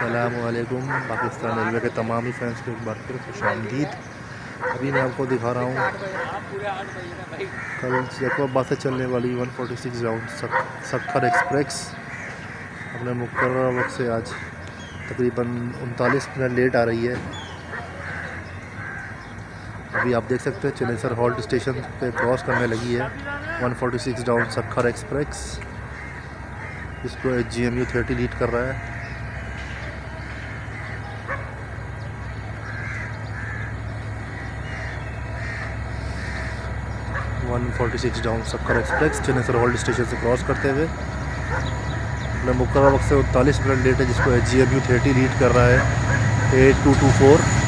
अस्सलामुअलैकुम पाकिस्तान रेलवे के तमाम ही फैंस को एक बार फिर खुशामदीद। अभी मैं आपको दिखा रहा हूँ कल जैकोबाबाद से चलने वाली 146 राउंड सक्खर एक्सप्रेस अपने मुकर्रर वक्त से आज तकरीबन 39 मिनट लेट आ रही है। अभी आप देख सकते हैं चनेसर हॉल्ट स्टेशन पे क्रॉस करने लगी है 146 राउंड सक्खर एक्सप्रेस, इसको GMU 30 लीड कर रहा है। One 46 down Sukkur express Chanesar halt station से क्रॉस करते हुए अपने मुकर्रर वक्त से 39 मिनट लेट है, जिसको GMU 30 लीड कर रहा है 8224।